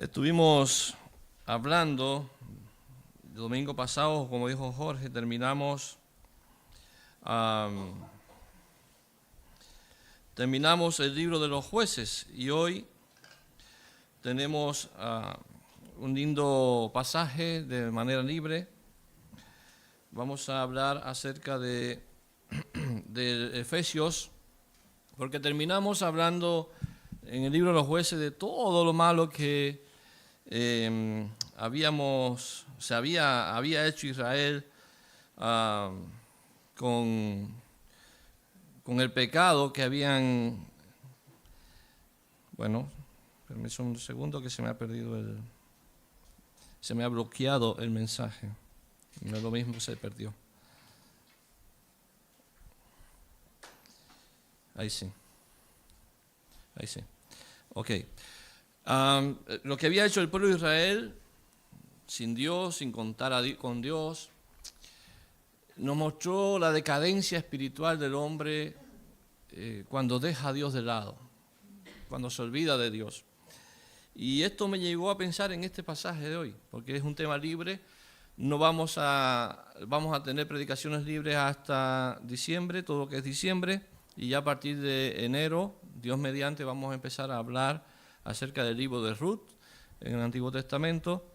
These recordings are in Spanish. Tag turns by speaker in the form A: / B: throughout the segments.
A: Estuvimos hablando el domingo pasado, como dijo Jorge, terminamos el libro de los jueces y hoy tenemos un lindo pasaje de manera libre. Vamos a hablar acerca de Efesios, porque terminamos hablando en el libro de los jueces de todo lo malo que había hecho Israel con el pecado que habían. Bueno, permítame un segundo que se me ha bloqueado el mensaje. No es lo mismo, se perdió. Ahí sí. Ok. Lo que había hecho el pueblo de Israel, sin Dios, sin contar con Dios, nos mostró la decadencia espiritual del hombre cuando deja a Dios de lado, cuando se olvida de Dios. Y esto me llevó a pensar en este pasaje de hoy, porque es un tema libre. No vamos a tener predicaciones libres hasta diciembre, todo lo que es diciembre, y ya a partir de enero, Dios mediante, vamos a empezar a hablar acerca del libro de Ruth en el Antiguo Testamento,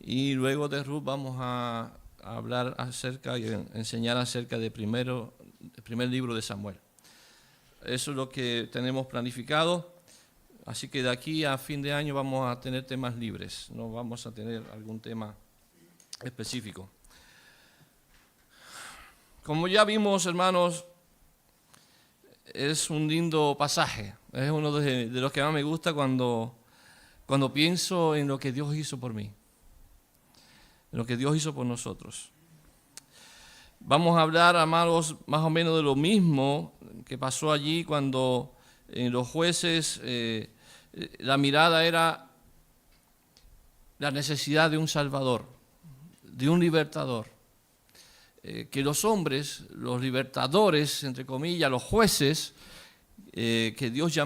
A: y luego de Ruth vamos a hablar acerca y enseñar acerca del primer libro de Samuel. Eso es lo que tenemos planificado, así que de aquí a fin de año vamos a tener temas libres, no vamos a tener algún tema específico. Como ya vimos, hermanos, es un lindo pasaje, es uno de los que más me gusta cuando pienso en lo que Dios hizo por mí, en lo que Dios hizo por nosotros. Vamos a hablar, amados, más o menos de lo mismo que pasó allí cuando en los jueces la mirada era la necesidad de un Salvador, de un libertador. Que los hombres, los libertadores, entre comillas, los jueces, que Dios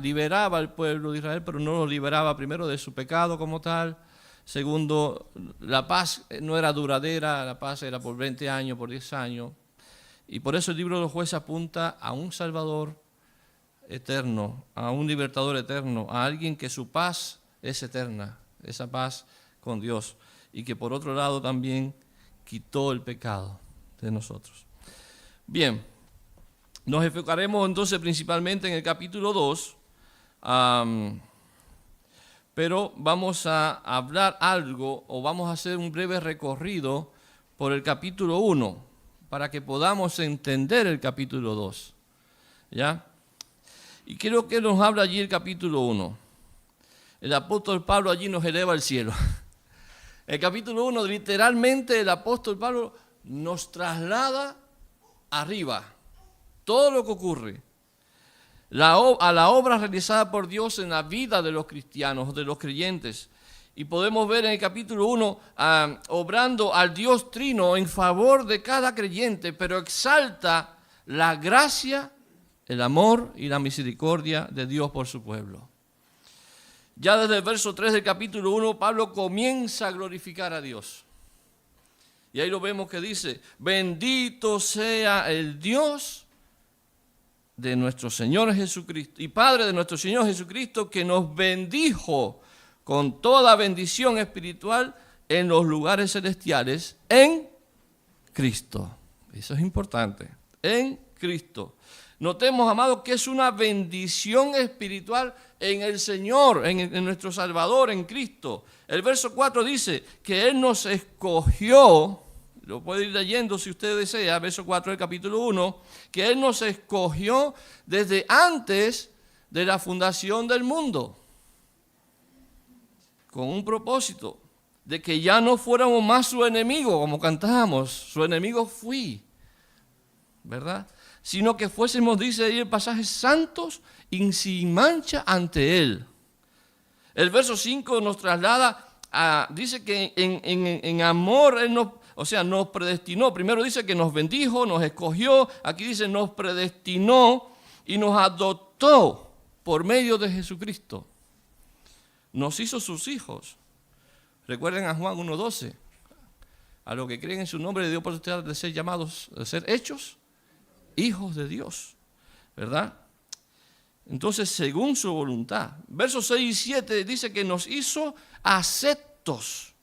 A: liberaba al pueblo de Israel, pero no lo liberaba primero de su pecado como tal. Segundo, la paz no era duradera, la paz era por 20 años, por 10 años. Y por eso el libro de los jueces apunta a un Salvador eterno, a un libertador eterno, a alguien que su paz es eterna, esa paz con Dios. Y que por otro lado también quitó el pecado de nosotros. Bien, nos enfocaremos entonces principalmente en el capítulo 2, pero vamos a hablar algo o vamos a hacer un breve recorrido por el capítulo 1 para que podamos entender el capítulo 2. ¿Ya? Y creo que nos habla allí el capítulo 1. El apóstol Pablo allí nos eleva al cielo. El capítulo 1, literalmente, el apóstol Pablo nos traslada arriba. Todo lo que ocurre. A la obra realizada por Dios en la vida de los cristianos, de los creyentes. Y podemos ver en el capítulo 1, obrando al Dios Trino en favor de cada creyente, pero exalta la gracia, el amor y la misericordia de Dios por su pueblo. Ya desde el verso 3 del capítulo 1, Pablo comienza a glorificar a Dios. Y ahí lo vemos que dice, bendito sea el Dios de nuestro Señor Jesucristo y Padre de nuestro Señor Jesucristo, que nos bendijo con toda bendición espiritual en los lugares celestiales en Cristo. Eso es importante, en Cristo. Notemos, amados, que es una bendición espiritual en el Señor, en nuestro Salvador, en Cristo. El verso 4 dice que Él nos escogió, lo puede ir leyendo si usted desea, verso 4 del capítulo 1, que Él nos escogió desde antes de la fundación del mundo, con un propósito, de que ya no fuéramos más su enemigo, como cantábamos, su enemigo fui, ¿verdad? Sino que fuésemos, dice ahí el pasaje, santos y sin mancha ante Él. El verso 5 nos traslada dice que en amor Él nos predestinó. Primero dice que nos bendijo, nos escogió. Aquí dice nos predestinó y nos adoptó por medio de Jesucristo. nos hizo sus hijos. Recuerden a Juan 1:12. A los que creen en su nombre le dio potestad de ser llamados, de ser hechos hijos de Dios, ¿verdad? Entonces, según su voluntad. Versos 6 y 7 dice que nos hizo aceptos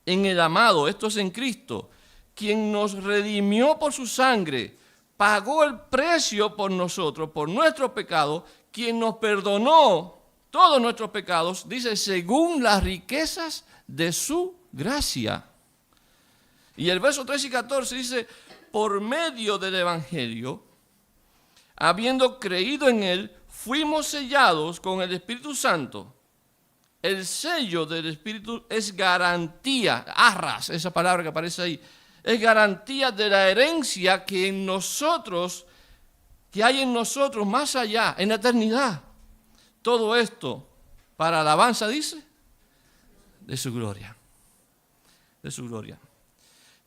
A: en el amado, esto es en Cristo, quien nos redimió por su sangre, pagó el precio por nosotros, por nuestros pecados, quien nos perdonó todos nuestros pecados, dice, según las riquezas de su gracia. Y el verso 13 y 14 dice, por medio del Evangelio, habiendo creído en él, fuimos sellados con el Espíritu Santo. El sello del Espíritu es garantía, arras, esa palabra que aparece ahí, es garantía de la herencia que en nosotros, que hay en nosotros más allá, en la eternidad. Todo esto para alabanza, dice, de su gloria. De su gloria.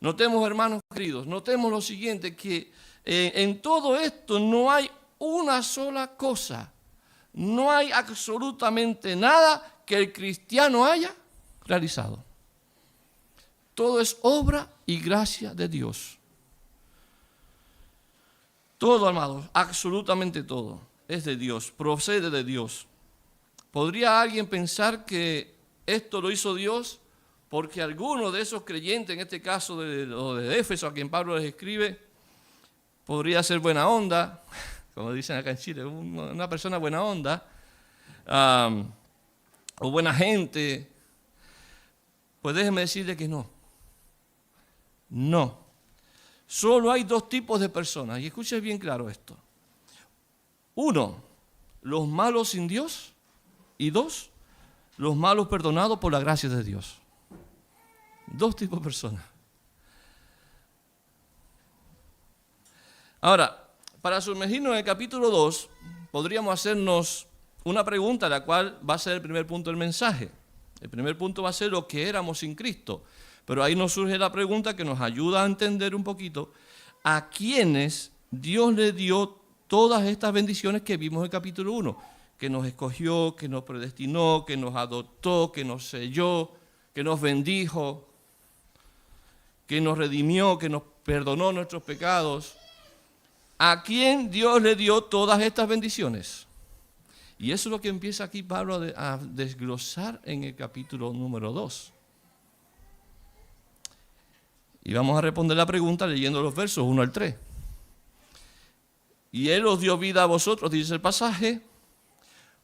A: Notemos, hermanos queridos, notemos lo siguiente, que en todo esto no hay una sola cosa, no hay absolutamente nada que el cristiano haya realizado. Todo es obra y gracia de Dios. Todo, amados, absolutamente todo es de Dios, procede de Dios. ¿Podría alguien pensar que esto lo hizo Dios porque alguno de esos creyentes, en este caso de Éfeso, a quien Pablo les escribe, podría ser buena onda, como dicen acá en Chile, una persona buena onda, o buena gente? Pues déjenme decirle que no. No. Solo hay dos tipos de personas, y escuchen bien claro esto. Uno, los malos sin Dios, y dos, los malos perdonados por la gracia de Dios. Dos tipos de personas. Ahora, para sumergirnos en el capítulo 2, podríamos hacernos una pregunta, la cual va a ser el primer punto del mensaje. El primer punto va a ser lo que éramos sin Cristo. Pero ahí nos surge la pregunta que nos ayuda a entender un poquito a quienes Dios le dio todas estas bendiciones que vimos en el capítulo 1, que nos escogió, que nos predestinó, que nos adoptó, que nos selló, que nos bendijo, que nos redimió, que nos perdonó nuestros pecados. ¿A quién Dios le dio todas estas bendiciones? Y eso es lo que empieza aquí Pablo a desglosar en el capítulo número 2. Y vamos a responder la pregunta leyendo los versos 1 al 3. Y Él os dio vida a vosotros, dice el pasaje,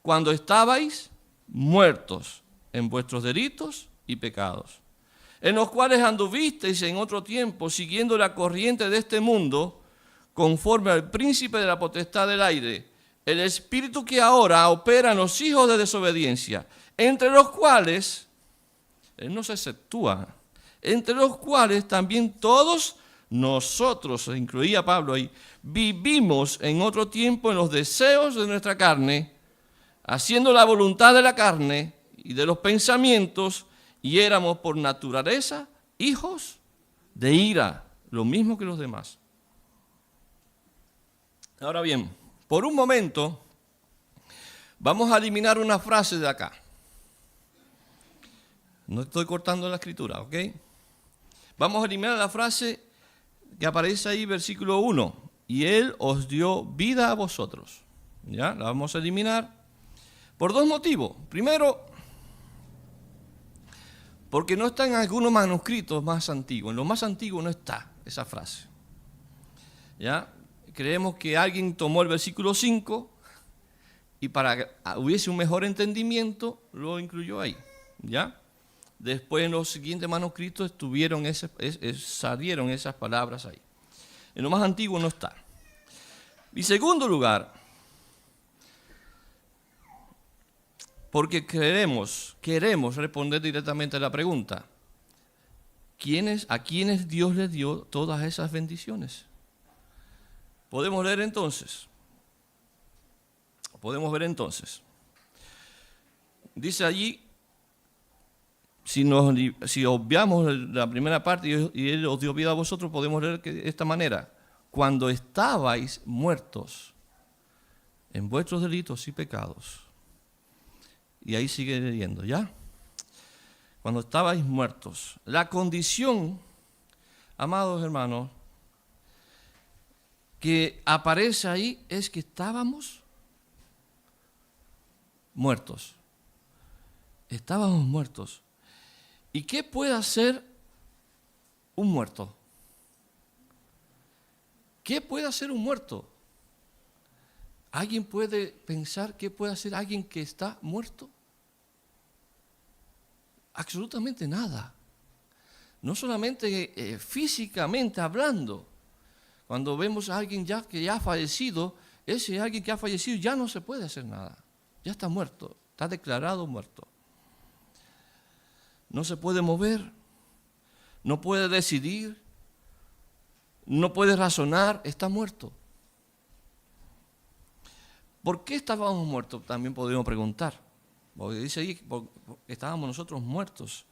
A: cuando estabais muertos en vuestros delitos y pecados, en los cuales anduvisteis en otro tiempo, siguiendo la corriente de este mundo, conforme al príncipe de la potestad del aire, el espíritu que ahora opera en los hijos de desobediencia, entre los cuales, Él no se exceptúa, entre los cuales también todos nosotros, se incluía Pablo ahí, vivimos en otro tiempo en los deseos de nuestra carne, haciendo la voluntad de la carne y de los pensamientos, y éramos por naturaleza hijos de ira, lo mismo que los demás. Ahora bien, por un momento vamos a eliminar una frase de acá. No estoy cortando la escritura, ¿ok? Vamos a eliminar la frase que aparece ahí, versículo 1. Y Él os dio vida a vosotros. ¿Ya? La vamos a eliminar por dos motivos. Primero, porque no está en algunos manuscritos más antiguos. En los más antiguos no está esa frase. ¿Ya? Creemos que alguien tomó el versículo 5 y para que hubiese un mejor entendimiento lo incluyó ahí. ¿Ya? Después en los siguientes manuscritos salieron esas palabras ahí. En lo más antiguo no está. Y segundo lugar, porque queremos responder directamente a la pregunta, ¿a quiénes Dios les dio todas esas bendiciones? Podemos ver entonces. Dice allí, si obviamos la primera parte y Él os dio vida a vosotros, podemos leer de esta manera. Cuando estabais muertos en vuestros delitos y pecados. Y ahí sigue leyendo, ¿ya? Cuando estabais muertos. La condición, amados hermanos, que aparece ahí es que estábamos muertos. Estábamos muertos. ¿Y qué puede hacer un muerto? ¿Qué puede hacer un muerto? ¿Alguien puede pensar qué puede hacer alguien que está muerto? Absolutamente nada. No solamente físicamente hablando. Cuando vemos a alguien que ya ha fallecido, ese alguien que ha fallecido ya no se puede hacer nada. Ya está muerto, está declarado muerto. No se puede mover, no puede decidir, no puede razonar, está muerto. ¿Por qué estábamos muertos? También podríamos preguntar. Porque dice ahí que estábamos nosotros muertos.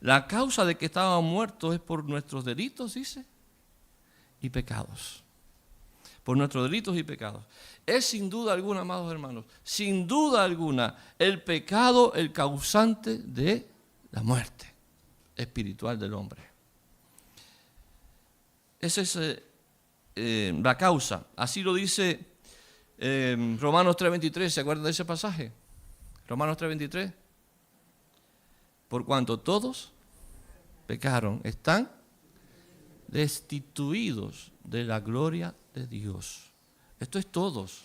A: La causa de que estábamos muertos es por nuestros delitos, dice, y pecados. Por nuestros delitos y pecados. Es sin duda alguna, amados hermanos, sin duda alguna, el pecado el causante de la muerte espiritual del hombre. Esa es la causa. Así lo dice Romanos 3:23. ¿Se acuerdan de ese pasaje? Romanos 3:23. Por cuanto todos pecaron, están destituidos de la gloria de Dios. Esto es todos.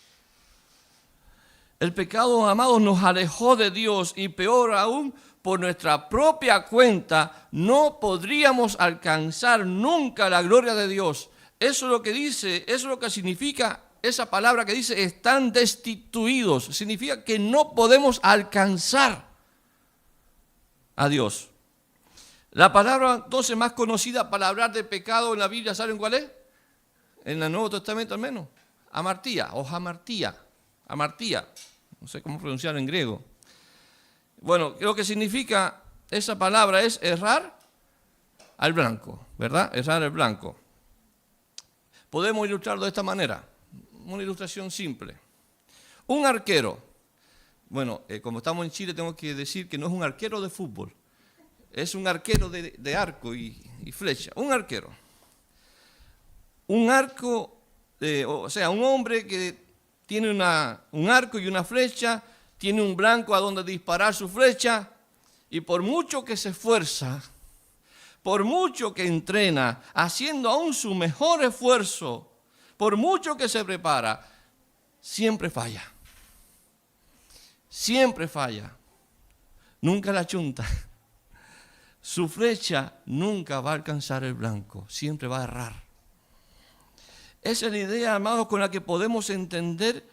A: El pecado, amados, nos alejó de Dios y peor aún, por nuestra propia cuenta, no podríamos alcanzar nunca la gloria de Dios. Eso es lo que dice, eso es lo que significa esa palabra que dice, están destituidos. Significa que no podemos alcanzar a Dios. La palabra entonces más conocida para hablar de pecado en la Biblia, ¿saben cuál es? En el Nuevo Testamento al menos. Amartía o hamartía. Amartía. No sé cómo pronunciarlo en griego. Bueno, lo que significa esa palabra es errar al blanco, ¿verdad? Errar al blanco. Podemos ilustrarlo de esta manera. Una ilustración simple. Un arquero. Bueno, como estamos en Chile, tengo que decir que no es un arquero de fútbol. Es un arquero de arco y flecha. Un arquero. Un arco, o sea, un hombre que tiene un arco y una flecha, tiene un blanco a donde disparar su flecha, y por mucho que se esfuerza, por mucho que entrena, haciendo aún su mejor esfuerzo, por mucho que se prepara, siempre falla. Siempre falla. Nunca la chunta. Su flecha nunca va a alcanzar el blanco, siempre va a errar. Esa es la idea, amados, con la que podemos entender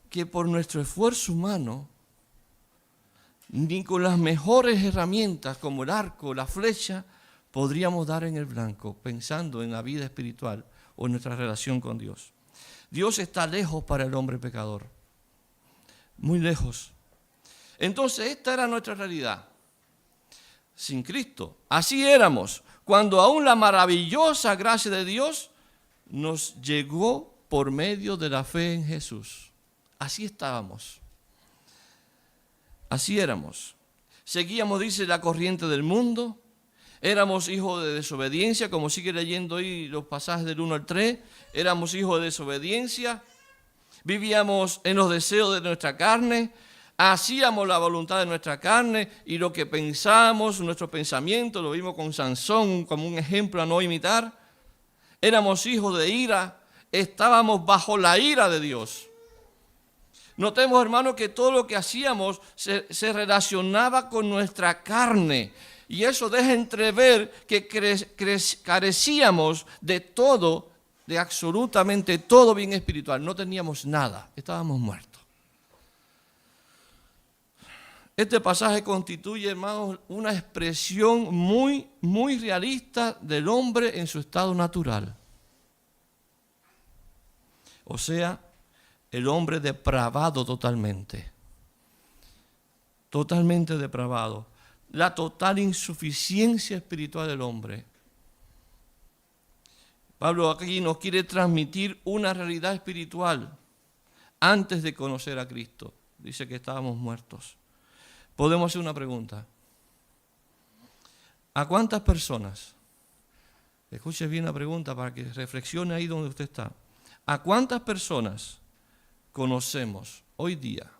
A: que por nuestro esfuerzo humano, ni con las mejores herramientas como el arco, la flecha, podríamos dar en el blanco, pensando en la vida espiritual o en nuestra relación con Dios. Dios está lejos para el hombre pecador, muy lejos. Entonces, esta era nuestra realidad. Sin Cristo. Así éramos, cuando aún la maravillosa gracia de Dios nos llegó por medio de la fe en Jesús. Así estábamos. Así éramos. Seguíamos, dice, la corriente del mundo. Éramos hijos de desobediencia, como sigue leyendo hoy los pasajes del 1 al 3. Éramos hijos de desobediencia. Vivíamos en los deseos de nuestra carne. Hacíamos la voluntad de nuestra carne y lo que pensamos, nuestro pensamiento, lo vimos con Sansón como un ejemplo a no imitar. Éramos hijos de ira, estábamos bajo la ira de Dios. Notemos, hermanos, que todo lo que hacíamos se relacionaba con nuestra carne. Y eso deja entrever que carecíamos de todo, de absolutamente todo bien espiritual. No teníamos nada, estábamos muertos. Este pasaje constituye, hermanos, una expresión muy, muy realista del hombre en su estado natural. O sea, el hombre depravado totalmente. Totalmente depravado. La total insuficiencia espiritual del hombre. Pablo aquí nos quiere transmitir una realidad espiritual antes de conocer a Cristo. dice que estábamos muertos. Podemos hacer una pregunta. ¿A cuántas personas? Escuche bien la pregunta para que reflexione ahí donde usted está. ¿A cuántas personas conocemos hoy día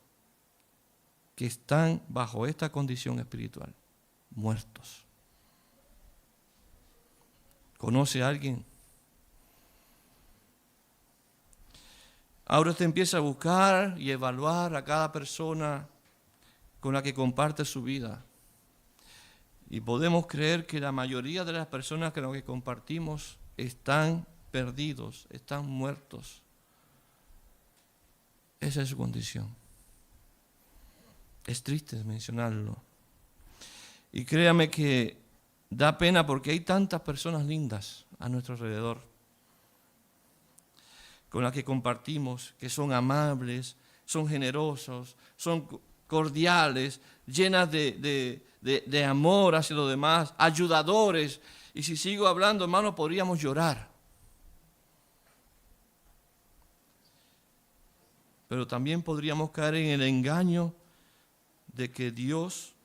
A: que están bajo esta condición espiritual? Muertos. ¿Conoce a alguien? Ahora usted empieza a buscar y evaluar a cada persona con la que comparte su vida. Y podemos creer que la mayoría de las personas con las que compartimos están perdidos, están muertos. Esa es su condición. Es triste mencionarlo. Y créame que da pena porque hay tantas personas lindas a nuestro alrededor, con las que compartimos, que son amables, son generosos, son cordiales, llenas de amor hacia los demás, ayudadores. Y si sigo hablando, hermano, podríamos llorar. Pero también podríamos caer en el engaño de que Dios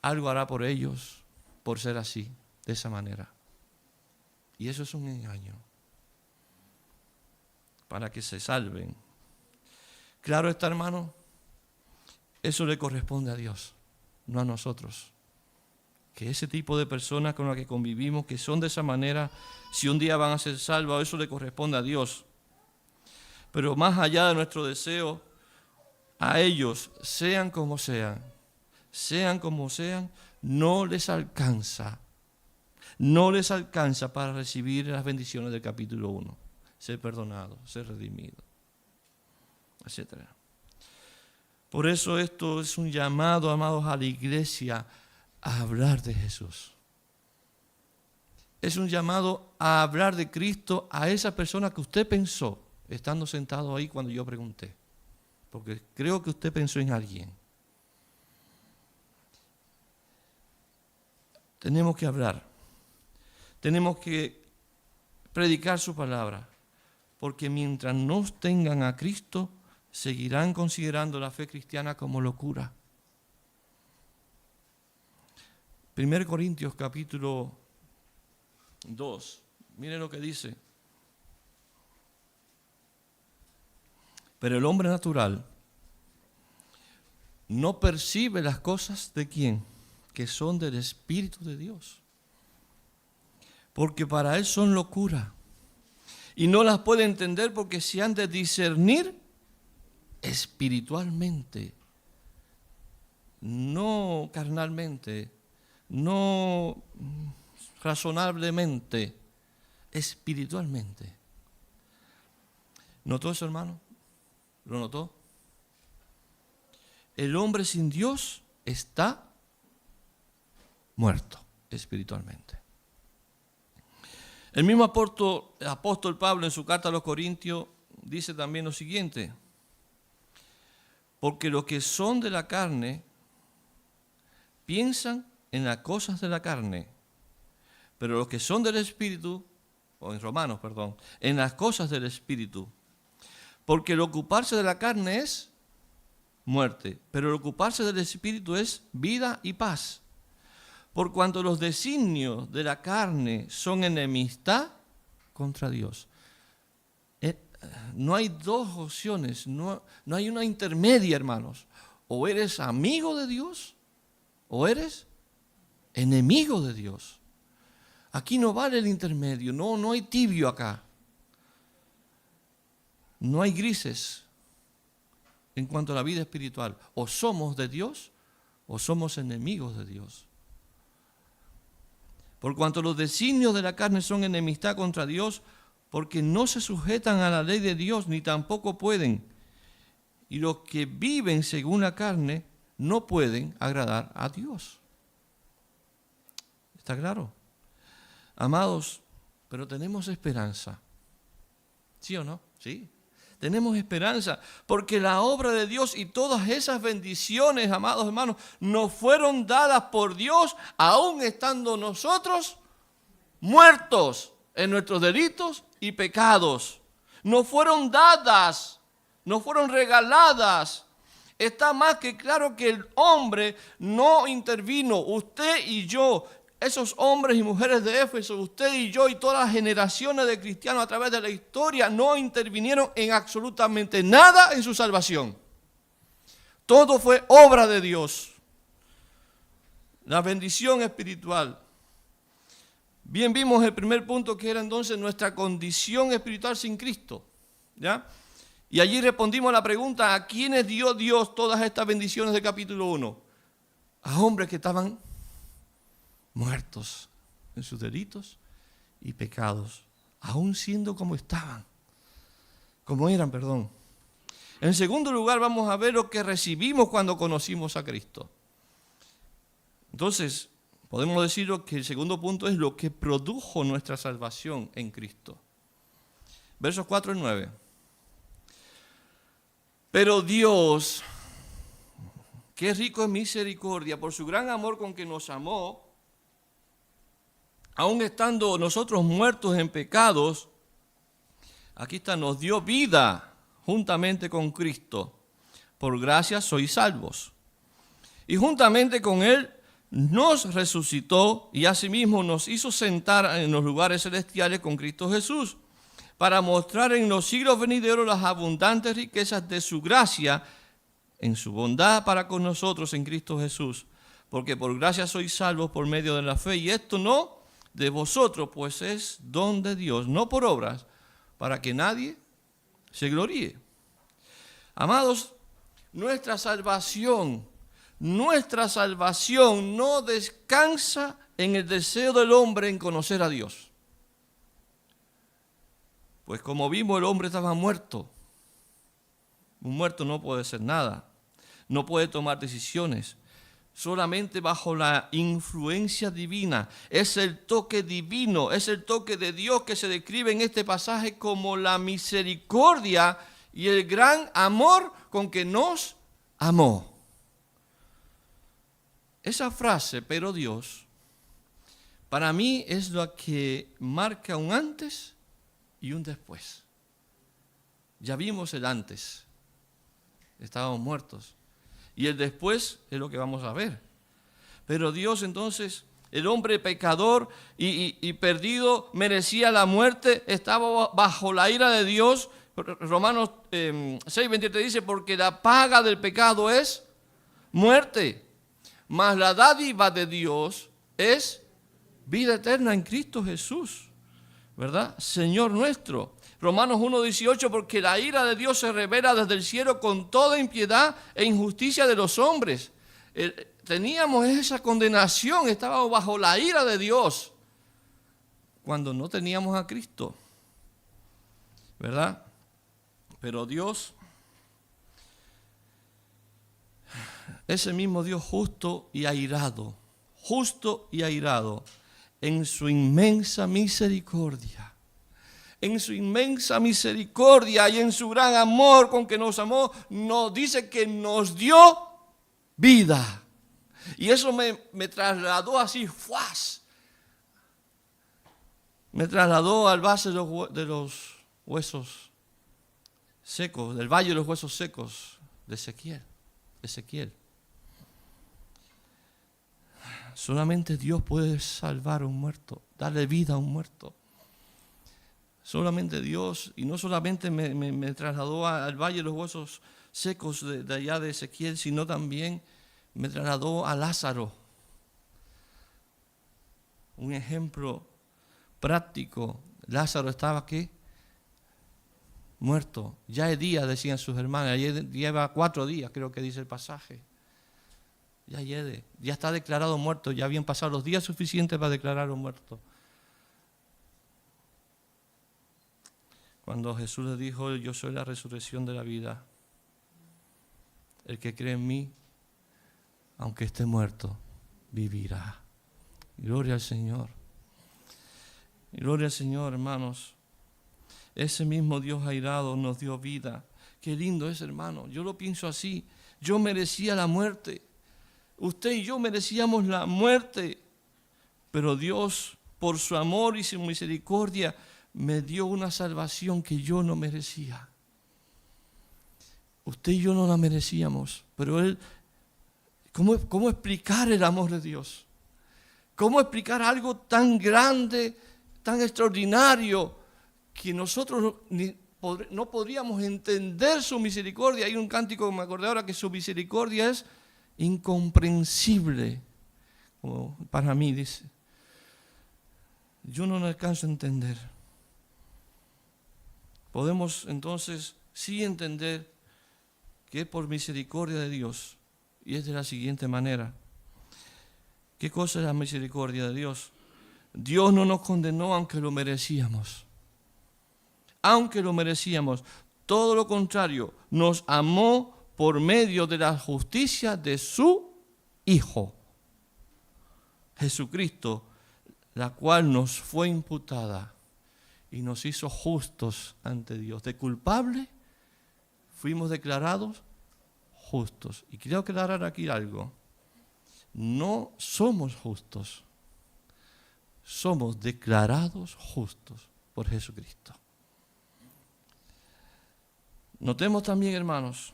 A: algo hará por ellos por ser así, de esa manera. Y eso es un engaño para que se salven. Claro está, hermano, eso le corresponde a Dios, no a nosotros. Que ese tipo de personas con las que convivimos, que son de esa manera, si un día van a ser salvos, eso le corresponde a Dios. Pero más allá de nuestro deseo, a ellos, sean como sean, no les alcanza para recibir las bendiciones del capítulo 1. Ser perdonado, ser redimido, etc. Por eso esto es un llamado, amados, a la iglesia a hablar de Jesús. Es un llamado a hablar de Cristo a esa persona que usted pensó, estando sentado ahí cuando yo pregunté. Porque creo que usted pensó en alguien. Tenemos que hablar. Tenemos que predicar su palabra. Porque mientras no tengan a Cristo, seguirán considerando la fe cristiana como locura. 1 Corintios capítulo 2. Miren lo que dice. Pero el hombre natural no percibe las cosas de ¿quién? Que son del Espíritu de Dios. Porque para él son locura. Y no las puede entender porque se han de discernir espiritualmente. No carnalmente. No razonablemente. Espiritualmente. ¿Notó eso, hermano? ¿Lo notó? El hombre sin Dios está muerto espiritualmente. El mismo apóstol Pablo en su carta a los Corintios dice también lo siguiente: porque los que son de la carne piensan en las cosas de la carne, pero los que son del Espíritu, o en Romanos, perdón, en las cosas del Espíritu. Porque el ocuparse de la carne es muerte, pero el ocuparse del Espíritu es vida y paz. Por cuanto los designios de la carne son enemistad contra Dios. No hay dos opciones, no hay una intermedia, hermanos. O eres amigo de Dios o eres enemigo de Dios. Aquí no vale el intermedio, no hay tibio acá. No hay grises en cuanto a la vida espiritual. O somos de Dios o somos enemigos de Dios. Por cuanto los designios de la carne son enemistad contra Dios, porque no se sujetan a la ley de Dios, ni tampoco pueden. Y los que viven según la carne no pueden agradar a Dios. ¿Está claro? Amados, pero tenemos esperanza. ¿Sí o no? Sí. Tenemos esperanza, porque la obra de Dios y todas esas bendiciones, amados hermanos, nos fueron dadas por Dios, aún estando nosotros muertos en nuestros delitos y pecados. Nos fueron dadas nos fueron regaladas. Está más que claro que el hombre no intervino. Usted y yo, esos hombres y mujeres de Éfeso, usted y yo y todas las generaciones de cristianos a través de la historia no intervinieron en absolutamente nada en su salvación. Todo fue obra de Dios. La bendición espiritual. Bien vimos el primer punto, que era entonces nuestra condición espiritual sin Cristo, ¿ya? Y allí respondimos a la pregunta: ¿a quiénes dio Dios todas estas bendiciones del capítulo 1? A hombres que estaban muertos en sus delitos y pecados, aún siendo como eran. En segundo lugar, vamos a ver lo que recibimos cuando conocimos a Cristo. Entonces, podemos decir que el segundo punto es lo que produjo nuestra salvación en Cristo. Versos 4 y 9. Pero Dios, que rico en misericordia, por su gran amor con que nos amó, aun estando nosotros muertos en pecados, aquí está, nos dio vida juntamente con Cristo. Por gracia sois salvos. Y juntamente con Él nos resucitó y asimismo nos hizo sentar en los lugares celestiales con Cristo Jesús, para mostrar en los siglos venideros las abundantes riquezas de su gracia en su bondad para con nosotros en Cristo Jesús. Porque por gracia sois salvos por medio de la fe, y esto no de vosotros, pues es don de Dios, no por obras, para que nadie se gloríe. Amados, nuestra salvación no descansa en el deseo del hombre en conocer a Dios. Pues como vimos, el hombre estaba muerto. Un muerto no puede hacer nada, no puede tomar decisiones. Solamente bajo la influencia divina. Es el toque divino, es el toque de Dios que se describe en este pasaje como la misericordia y el gran amor con que nos amó. Esa frase, pero Dios, para mí es lo que marca un antes y un después. Ya vimos el antes, estábamos muertos. Y el después es lo que vamos a ver. Pero Dios entonces, el hombre pecador y perdido, merecía la muerte, estaba bajo la ira de Dios. Romanos 6:23 dice, porque la paga del pecado es muerte, mas la dádiva de Dios es vida eterna en Cristo Jesús, ¿verdad? Señor nuestro. Romanos 1:18, porque la ira de Dios se revela desde el cielo con toda impiedad e injusticia de los hombres. Teníamos esa condenación, estábamos bajo la ira de Dios cuando no teníamos a Cristo, ¿verdad? Pero Dios, ese mismo Dios justo y airado, en su inmensa misericordia, y en su gran amor con que nos amó, nos dice que nos dio vida. Y eso me trasladó así, ¡fuas! Me trasladó al base de los huesos secos, del valle de los huesos secos de Ezequiel. Solamente Dios puede salvar a un muerto, darle vida a un muerto. Solamente Dios, y no solamente me trasladó al valle de los huesos secos de allá de Ezequiel, sino también me trasladó a Lázaro. Un ejemplo práctico. Lázaro estaba aquí, muerto. Ya es día, decían sus hermanas. Lleva 4 días, creo que dice el pasaje. Ya está declarado muerto. Ya habían pasado los días suficientes para declararlo muerto. Cuando Jesús le dijo, yo soy la resurrección de la vida. El que cree en mí, aunque esté muerto, vivirá. Gloria al Señor. Gloria al Señor, hermanos. Ese mismo Dios airado nos dio vida. Qué lindo es, hermano. Yo lo pienso así. Yo merecía la muerte. Usted y yo merecíamos la muerte. Pero Dios, por su amor y su misericordia, me dio una salvación que yo no merecía. Usted y yo no la merecíamos, pero Él, ¿cómo explicar el amor de Dios? ¿Cómo explicar algo tan grande, tan extraordinario, que nosotros no podríamos entender su misericordia? Hay un cántico que me acordé ahora, que su misericordia es incomprensible, como para mí, dice. Yo no alcanzo a entender. Podemos entonces sí entender que es por misericordia de Dios, y es de la siguiente manera. ¿Qué cosa es la misericordia de Dios? Dios no nos condenó aunque lo merecíamos. Aunque lo merecíamos. Todo lo contrario, nos amó por medio de la justicia de su Hijo, Jesucristo, la cual nos fue imputada y nos hizo justos ante Dios. De culpable fuimos declarados justos. Y quiero aclarar aquí algo. No somos justos, somos declarados justos por Jesucristo. Notemos también, hermanos,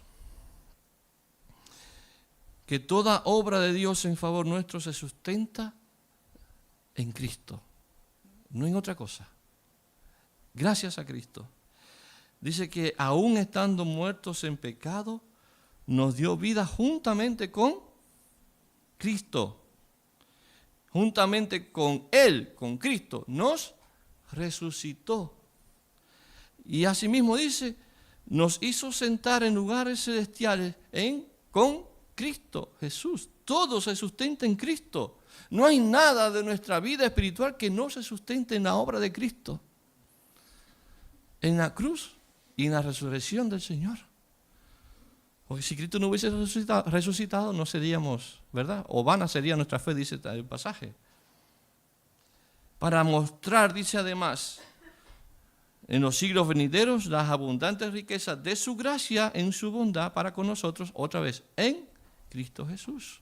A: que toda obra de Dios en favor nuestro se sustenta en Cristo, no en otra cosa. Gracias a Cristo. Dice que aún estando muertos en pecado, nos dio vida juntamente con Cristo. Juntamente con Él, con Cristo, nos resucitó. Y asimismo dice, nos hizo sentar en lugares celestiales con Cristo Jesús. Todo se sustenta en Cristo. No hay nada de nuestra vida espiritual que no se sustente en la obra de Cristo, en la cruz y en la resurrección del Señor. Porque si Cristo no hubiese resucitado, no seríamos, ¿verdad? O vana sería nuestra fe, dice el pasaje. Para mostrar, dice además, en los siglos venideros, las abundantes riquezas de su gracia en su bondad para con nosotros, otra vez, en Cristo Jesús.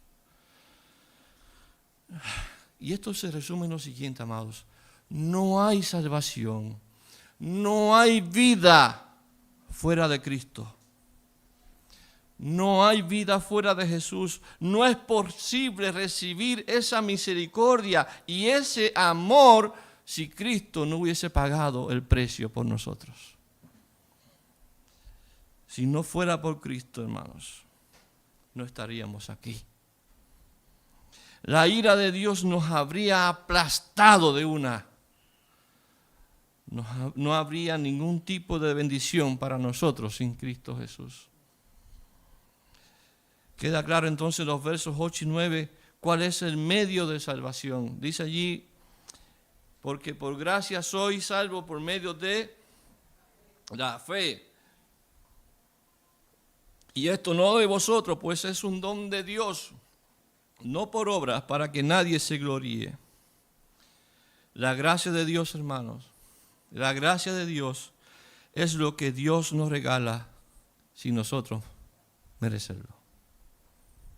A: Y esto se resume en lo siguiente, amados. No hay salvación, no hay vida fuera de Cristo. No hay vida fuera de Jesús. No es posible recibir esa misericordia y ese amor si Cristo no hubiese pagado el precio por nosotros. Si no fuera por Cristo, hermanos, no estaríamos aquí. La ira de Dios nos habría aplastado de una. No habría ningún tipo de bendición para nosotros sin Cristo Jesús. Queda claro entonces los versos 8 y 9 cuál es el medio de salvación. Dice allí, porque por gracia soy salvo por medio de la fe. Y esto no de vosotros, pues es un don de Dios, no por obras, para que nadie se gloríe. La gracia de Dios, hermanos, la gracia de Dios es lo que Dios nos regala sin nosotros merecerlo.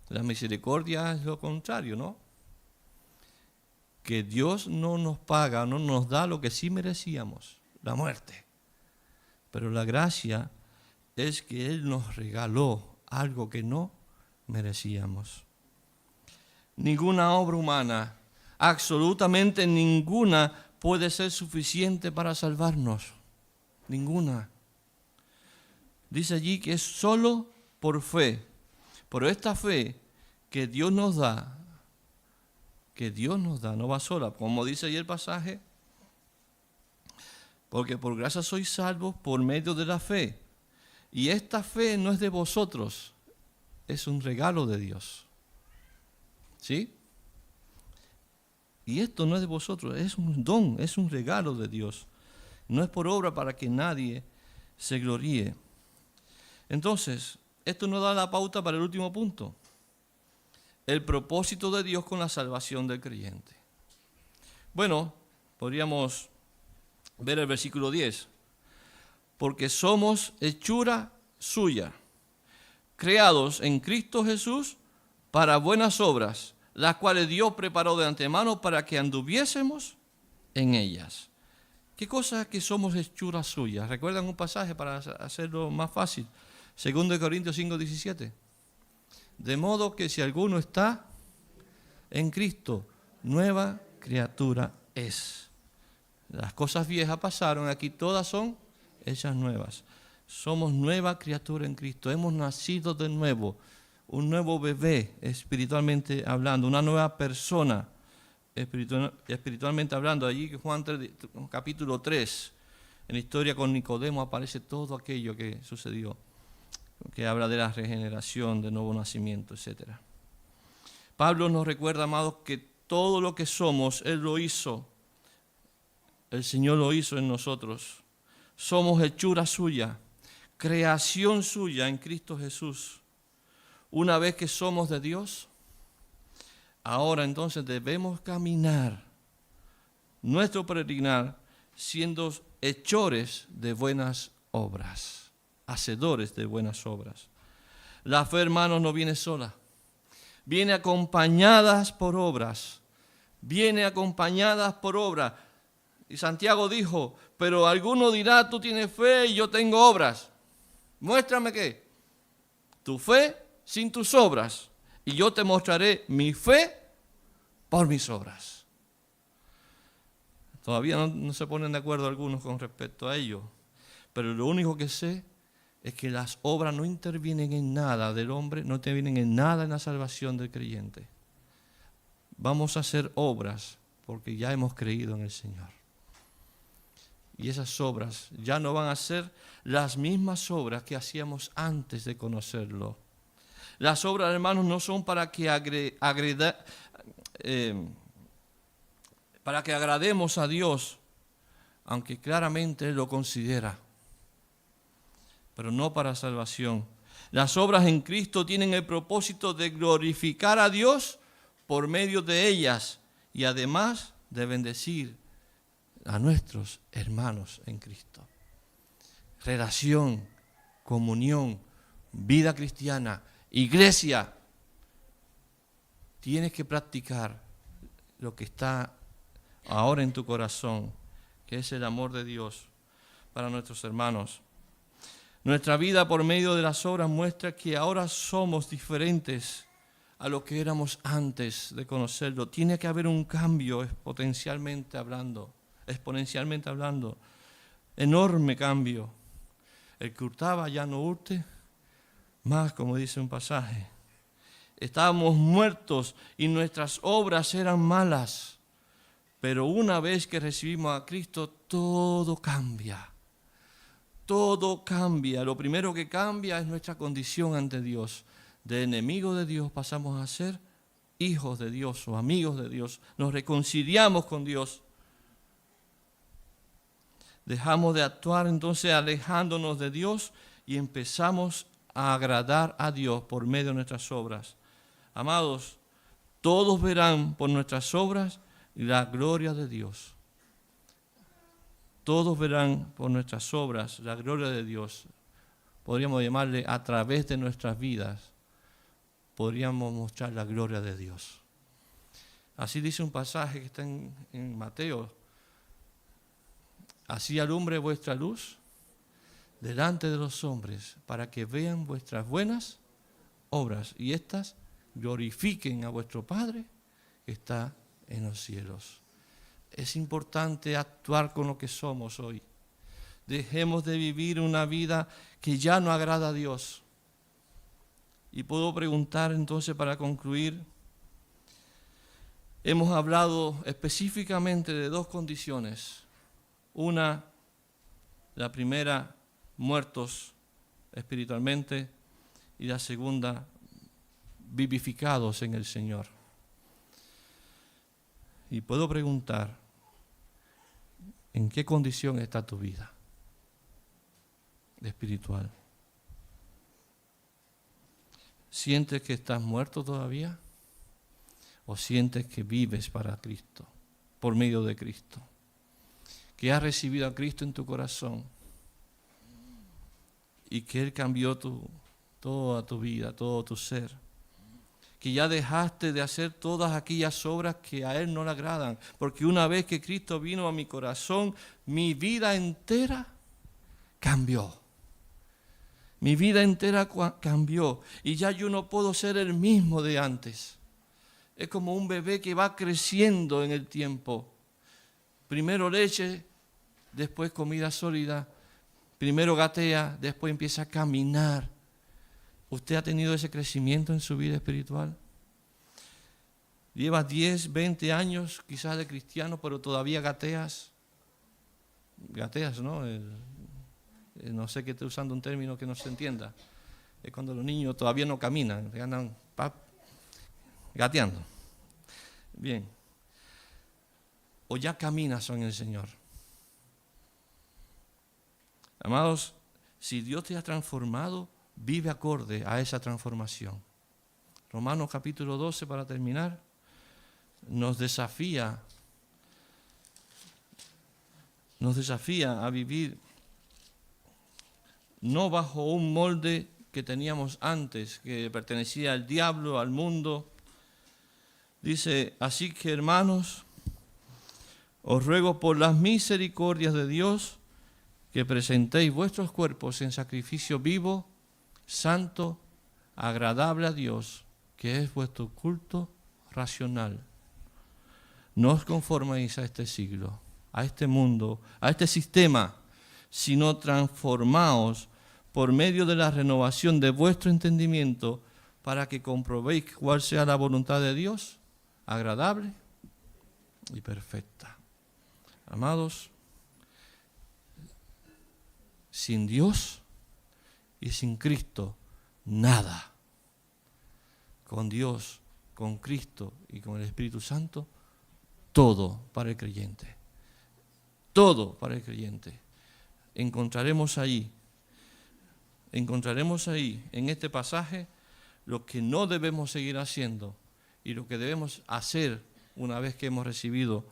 A: La misericordia es lo contrario, ¿no? Que Dios no nos paga, no nos da lo que sí merecíamos, la muerte. Pero la gracia es que Él nos regaló algo que no merecíamos. Ninguna obra humana, absolutamente ninguna, puede ser suficiente para salvarnos. Ninguna. Dice allí que es solo por fe. Pero esta fe que Dios nos da, no va sola. Como dice allí el pasaje, porque por gracia sois salvos por medio de la fe. Y esta fe no es de vosotros, es un regalo de Dios. ¿Sí? Y esto no es de vosotros, es un don, es un regalo de Dios. No es por obra para que nadie se gloríe. Entonces, esto nos da la pauta para el último punto. El propósito de Dios con la salvación del creyente. Bueno, podríamos ver el versículo 10. Porque somos hechura suya, creados en Cristo Jesús para buenas obras, las cuales Dios preparó de antemano para que anduviésemos en ellas. ¿Qué cosa es que somos hechura suya? ¿Recuerdan un pasaje para hacerlo más fácil? 2 Corintios 5:17. De modo que si alguno está en Cristo, nueva criatura es. Las cosas viejas pasaron, aquí todas son hechas nuevas. Somos nueva criatura en Cristo, hemos nacido de nuevo, un nuevo bebé espiritualmente hablando, una nueva persona espiritualmente hablando. Allí Juan 3, capítulo 3, en la historia con Nicodemo aparece todo aquello que sucedió, que habla de la regeneración, de nuevo nacimiento, etc. Pablo nos recuerda, amados, que todo lo que somos, Él lo hizo, el Señor lo hizo en nosotros. Somos hechura suya, creación suya en Cristo Jesús. Una vez que somos de Dios, ahora entonces debemos caminar nuestro peregrinar siendo hechores de buenas obras, hacedores de buenas obras. La fe, hermanos, no viene sola, viene acompañadas por obras, viene acompañadas por obras. Y Santiago dijo, pero alguno dirá, tú tienes fe y yo tengo obras. Muéstrame qué, tu fe sin tus obras, y yo te mostraré mi fe por mis obras. Todavía no se ponen de acuerdo algunos con respecto a ello, pero lo único que sé es que las obras no intervienen en nada del hombre, no intervienen en nada en la salvación del creyente. Vamos a hacer obras porque ya hemos creído en el Señor. Y esas obras ya no van a ser las mismas obras que hacíamos antes de conocerlo. Las obras, hermanos, no son para que agrademos a Dios, aunque claramente Él lo considera, pero no para salvación. Las obras en Cristo tienen el propósito de glorificar a Dios por medio de ellas y además de bendecir a nuestros hermanos en Cristo. Relación, comunión, vida cristiana, iglesia. Tienes que practicar lo que está ahora en tu corazón, que es el amor de Dios para nuestros hermanos. Nuestra vida por medio de las obras muestra que ahora somos diferentes a lo que éramos antes de conocerlo. Tiene que haber un cambio exponencialmente hablando, enorme cambio. El que hurtaba ya no hurte más, como dice un pasaje. Estábamos muertos y nuestras obras eran malas, pero una vez que recibimos a Cristo, todo cambia. Todo cambia. Lo primero que cambia es nuestra condición ante Dios. De enemigo de Dios pasamos a ser hijos de Dios o amigos de Dios. Nos reconciliamos con Dios. Dejamos de actuar entonces alejándonos de Dios y empezamos a agradar a Dios por medio de nuestras obras. Amados, todos verán por nuestras obras la gloria de Dios. Todos verán por nuestras obras la gloria de Dios. Podríamos llamarle a través de nuestras vidas. Podríamos mostrar la gloria de Dios. Así dice un pasaje que está en Mateo. Así alumbre vuestra luz delante de los hombres, para que vean vuestras buenas obras y éstas glorifiquen a vuestro Padre que está en los cielos. Es importante actuar con lo que somos hoy. Dejemos de vivir una vida que ya no agrada a Dios. Y puedo preguntar entonces para concluir, hemos hablado específicamente de dos condiciones. Una, la primera, muertos espiritualmente, y la segunda, vivificados en el Señor. Y puedo preguntar, ¿en qué condición está tu vida espiritual? ¿Sientes que estás muerto todavía? ¿O sientes que vives para Cristo, por medio de Cristo? Que has recibido a Cristo en tu corazón y que Él cambió toda tu vida, todo tu ser. Que ya dejaste de hacer todas aquellas obras que a Él no le agradan. Porque una vez que Cristo vino a mi corazón, mi vida entera cambió. Mi vida entera cambió y ya yo no puedo ser el mismo de antes. Es como un bebé que va creciendo en el tiempo. Primero leche, después comida sólida. Primero gatea, después empieza a caminar. ¿Usted ha tenido ese crecimiento en su vida espiritual? Llevas 10, 20 años quizás de cristiano, pero todavía gateas. Gateas, ¿no? No sé que esté usando un término que no se entienda. Es cuando los niños todavía no caminan, andan gateando. Bien. O ya caminas en el Señor. Amados, si Dios te ha transformado, vive acorde a esa transformación. Romanos capítulo 12, para terminar, nos desafía a vivir no bajo un molde que teníamos antes, que pertenecía al diablo, al mundo. Dice, así que hermanos, os ruego por las misericordias de Dios que presentéis vuestros cuerpos en sacrificio vivo, santo, agradable a Dios, que es vuestro culto racional. No os conforméis a este siglo, a este mundo, a este sistema, sino transformaos por medio de la renovación de vuestro entendimiento para que comprobéis cuál sea la voluntad de Dios, agradable y perfecta. Amados, sin Dios y sin Cristo, nada. Con Dios, con Cristo y con el Espíritu Santo, todo para el creyente. Todo para el creyente. Encontraremos ahí, en este pasaje, lo que no debemos seguir haciendo y lo que debemos hacer una vez que hemos recibido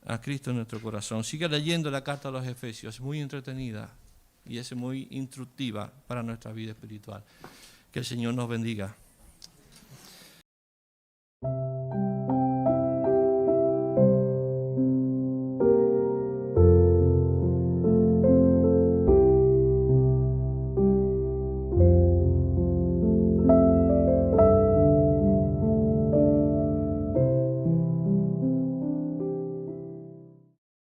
A: a Cristo en nuestro corazón. Sigue leyendo la carta a los Efesios, es muy entretenida y es muy instructiva para nuestra vida espiritual. Que el Señor nos bendiga.